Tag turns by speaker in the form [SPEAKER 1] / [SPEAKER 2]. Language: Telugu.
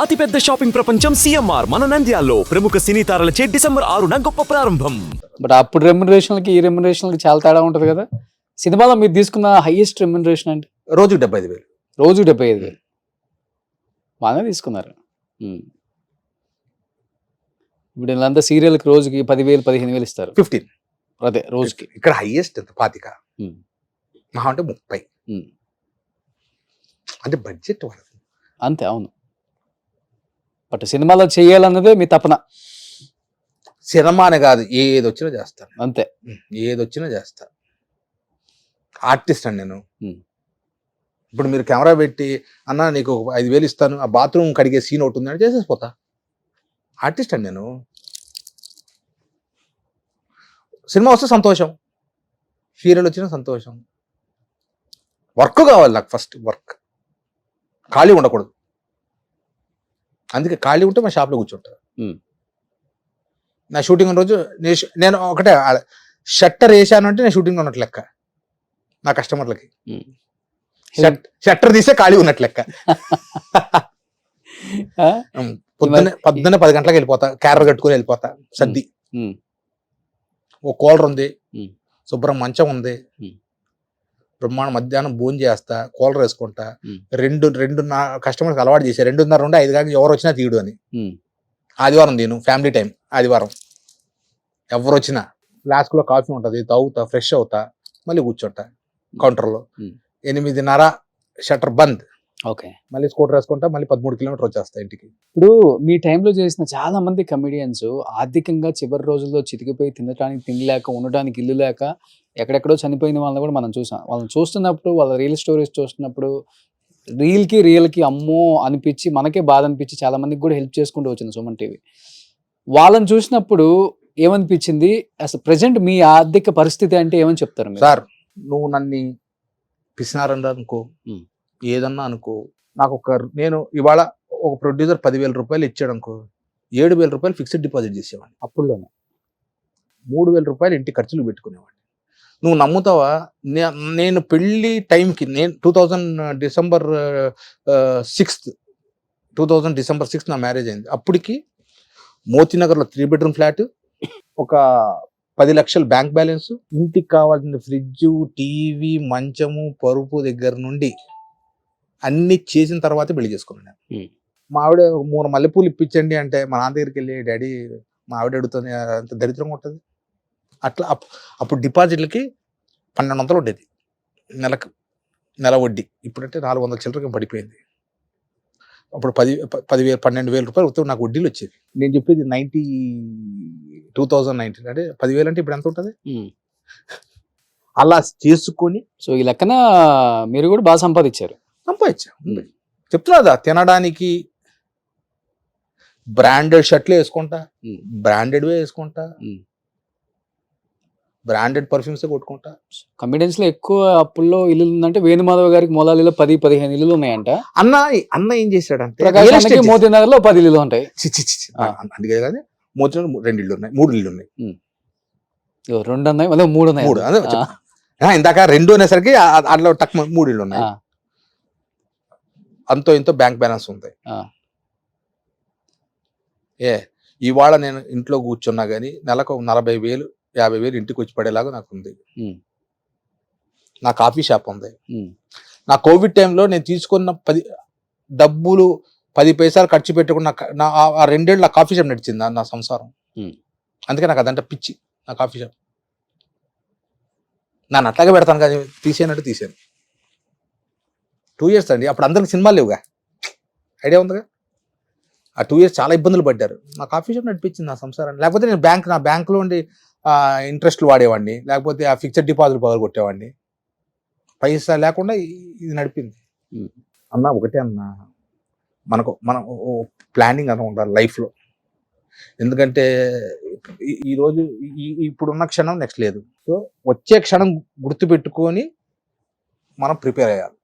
[SPEAKER 1] అతిపెద్ద షాపింగ్ ప్రపంచం సిఎంఆర్ మన నంద్యాలలో ప్రముఖ సినీ తారలచే డిసెంబర్ 6న గొప్ప ప్రారంభం.
[SPEAKER 2] బట్ అప్పుడు రెమ్యునరేషన్లకి ఈ రెమ్యునరేషన్లకి చాలా తేడా ఉంటుంది కదా. సినిమాలో మీరు తీసుకున్న హైయెస్ట్ రెమ్యునరేషన్ అంటే
[SPEAKER 3] రోజుకి 75,000.
[SPEAKER 2] రోజు 75,000 బాగానే తీసుకున్నారు. ఇప్పుడు వీళ్ళంతా సీరియల్కి రోజుకి 10,000 15,000 ఇస్తారు.
[SPEAKER 3] 15
[SPEAKER 2] అదే రోజుకి.
[SPEAKER 3] ఇక్కడ హైయెస్ట్ ఎంత 25 మహా అంటే 30. అంటే బడ్జెట్ వాళ్ళది
[SPEAKER 2] అంతే. అవును. బట్ సినిమాలో చేయాలన్నదే మీ తపన.
[SPEAKER 3] సినిమా అని కాదు, ఏది వచ్చినా చేస్తాను.
[SPEAKER 2] అంతే.
[SPEAKER 3] ఏది వచ్చినా చేస్తా. ఆర్టిస్ట్ అండి నేను. ఇప్పుడు మీరు కెమెరా పెట్టి అన్న నీకు 5,000 ఇస్తాను, ఆ బాత్రూమ్ కడిగే సీన్ ఒకటి ఉందని చేసేసిపోతా. ఆర్టిస్ట్ అండి నేను. సినిమా వస్తే సంతోషం, సీరియల్ వచ్చినా సంతోషం. వర్క్ కావాలి నాకు, ఫస్ట్ వర్క్. ఖాళీ ఉండకూడదు. అందుకే ఖాళీ ఉంటే మా షాప్లో కూర్చుంటా. నా షూటింగ్ రోజు నేను ఒకటే షట్టర్ వేసాను అంటే నేను షూటింగ్ ఉన్నట్లు లెక్క. నా కస్టమర్లకి షట్టర్ తీస్తే ఖాళీ ఉన్నట్లు లెక్క. పొద్దున్నే 10 గంటలకు వెళ్ళిపోతా, క్యారర్ కట్టుకుని వెళ్ళిపోతా. సర్ది ఓ కూలర్ ఉంది, శుభ్రం మంచం ఉంది, బ్రహ్మాండ మధ్యాహ్నం భోజనం చేస్తా, కూలర్ వేసుకుంటా. రెండు నా కస్టమర్స్ అలవాటు చేశా, 2:30 నుండి 5 గంటలకు ఎవరు వచ్చినా తీయడు అని. ఆదివారం నేను ఫ్యామిలీ టైం, ఆదివారం ఎవరు వచ్చినా ఫ్లాస్క్లో కాఫీ ఉంటుంది, తాగుతా, ఫ్రెష్ అవుతా, మళ్ళీ కూర్చుంటా కౌంటర్లో. 8:30 షట్టర్ బంద్.
[SPEAKER 2] ఓకే.
[SPEAKER 3] మళ్ళీ స్కూటర్ వేసుకుంటా, మళ్ళీ 13 కిలోమీటర్ వచ్చేస్తా ఇంటికి.
[SPEAKER 2] ఇప్పుడు మీ టైంలో చేసిన చాలా మంది కమెడియన్స్ ఆర్థికంగా చివరి రోజుల్లో చితికిపోయి తినడానికి తిండి లేక, ఉండడానికి ఇల్లు లేక ఎక్కడెక్కడో చనిపోయిన వాళ్ళని కూడా మనం చూసాం. వాళ్ళని చూస్తున్నప్పుడు, వాళ్ళ రియల్ స్టోరీస్ చూస్తున్నప్పుడు రియల్కి అమ్మో అనిపించి, మనకే బాధ అనిపించి చాలా మందికి కూడా హెల్ప్ చేసుకుంటూ వచ్చింది సుమన్ టీవీ. వాళ్ళని చూసినప్పుడు ఏమనిపించింది? అసలు ప్రజెంట్ మీ ఆర్థిక పరిస్థితి అంటే ఏమని చెప్తారు మీరు?
[SPEAKER 3] సార్, నువ్వు నన్ను పిసినారని అనుకో, ఏదన్నా అనుకో, నాకు నేను ఇవాళ ఒక ప్రొడ్యూసర్ 10,000 రూపాయలు ఇచ్చాడు అనుకో, 7,000 రూపాయలు ఫిక్స్డ్ డిపాజిట్ చేసేవాడిని.
[SPEAKER 2] అప్పుల్లోనే
[SPEAKER 3] 3,000 రూపాయలు ఇంటి ఖర్చులు పెట్టుకునేవాడిని. నువ్వు నమ్ముతావా? నేను పెళ్లి టైంకి, నేను 2000 డిసెంబర్ 6 నా మ్యారేజ్ అయింది. అప్పటికి మోతీనగర్లో 3 బెడ్రూమ్ ఫ్లాట్, ఒక 10 లక్షల బ్యాంక్ బ్యాలెన్స్, ఇంటికి కావాల్సిన ఫ్రిడ్జ్, టీవీ, మంచము, పరుపు దగ్గర నుండి అన్ని చేసిన తర్వాతే పెళ్లి చేసుకున్నాను. మా ఆవిడ 3 మల్లెపూలు ఇప్పించండి అంటే మా నాన్న దగ్గరికి వెళ్ళి, డాడీ మా ఆవిడ అడుగుతుంది, అంత దరిద్రంగా ఉంటుంది. అట్లా అప్పుడు డిపాజిట్లకి 1,200 ఉండేది నెల వడ్డీ. ఇప్పుడంటే 400 చిల్లరకి పడిపోయింది. అప్పుడు 12,000 రూపాయలు ఉత్తరం నాకు వడ్డీలు వచ్చేది. నేను చెప్పేది 2019 అంటే 10,000 అంటే ఇప్పుడు ఎంత ఉంటుంది? అలా చేసుకొని,
[SPEAKER 2] సో ఈ లెక్కన మీరు కూడా బాగా సంపాదించారు.
[SPEAKER 3] చెప్తున్నా, తినడానికి బ్రాండెడ్ షర్ట్లు వేసుకుంటా, బ్రాండెడ్వే వేసుకుంటా, బ్రాండెడ్ పర్ఫ్యూమ్స్ కొట్టుకుంటా.
[SPEAKER 2] కమెడియన్స్ లో ఎక్కువ అప్పుల్లో ఇల్లు ఉందంటే వేణుమాధవ్ గారికి మొలాలిలో 10-15 ఇల్లులు ఉన్నాయంట.
[SPEAKER 3] అన్న ఏం చేశాడంటే,
[SPEAKER 2] మోతీనగర్ లో 10 ఇల్లులు ఉంటాయి.
[SPEAKER 3] అందుకే కానీ మోతీనగర్ 2 ఇళ్ళు ఉన్నాయి, 3 ఇళ్ళు ఉన్నాయి.
[SPEAKER 2] 2 ఉన్నాయి, మళ్ళీ 3 ఉన్నాయి.
[SPEAKER 3] ఇందాక 2 అనేసరికి అట్లా టక్ 3 ఇళ్ళు ఉన్నాయి. అంతో ఇంతో బ్యాంక్ బ్యాలెన్స్ ఉంది. ఇవాళ నేను ఇంట్లో కూర్చున్నా కానీ నెలకు 40,000 50,000 ఇంటికి వచ్చి పడేలాగా నాకు ఉంది. నా కాఫీ షాప్ ఉంది. నా కోవిడ్ టైంలో నేను తీసుకున్న డబ్బులు 10 పైసలు ఖర్చు పెట్టుకున్న ఆ 2 ఏళ్ళు నా కాఫీ షాప్ నడిచింది, నా సంసారం. అందుకే నాకు అదంటే పిచ్చి, నా కాఫీ షాప్. నన్ను అట్లాగే పెడతాను కానీ తీసేయనట్టు తీసాను. 2 years అండి. అప్పుడు అందరికి సినిమాలు లేవుగా, ఐడియా ఉందిగా. ఆ 2 years చాలా ఇబ్బందులు పడ్డారు. నా కాఫీ షాప్ నడిపించింది నా సంసారాన్ని. లేకపోతే నేను నా బ్యాంకులో ఉండి ఇంట్రెస్ట్లు వాడేవాడిని, లేకపోతే ఆ ఫిక్స్డ్ డిపాజిట్ పగలు కొట్టేవాడిని. పైసా లేకుండా ఇది నడిపింది. అన్న ఒకటే అన్న, మనం ప్లానింగ్ అన్న ఉండాలి లైఫ్లో. ఎందుకంటే ఈరోజు ఇప్పుడున్న క్షణం నెక్స్ట్ లేదు. సో వచ్చే క్షణం గుర్తుపెట్టుకొని మనం ప్రిపేర్ అయ్యాలి.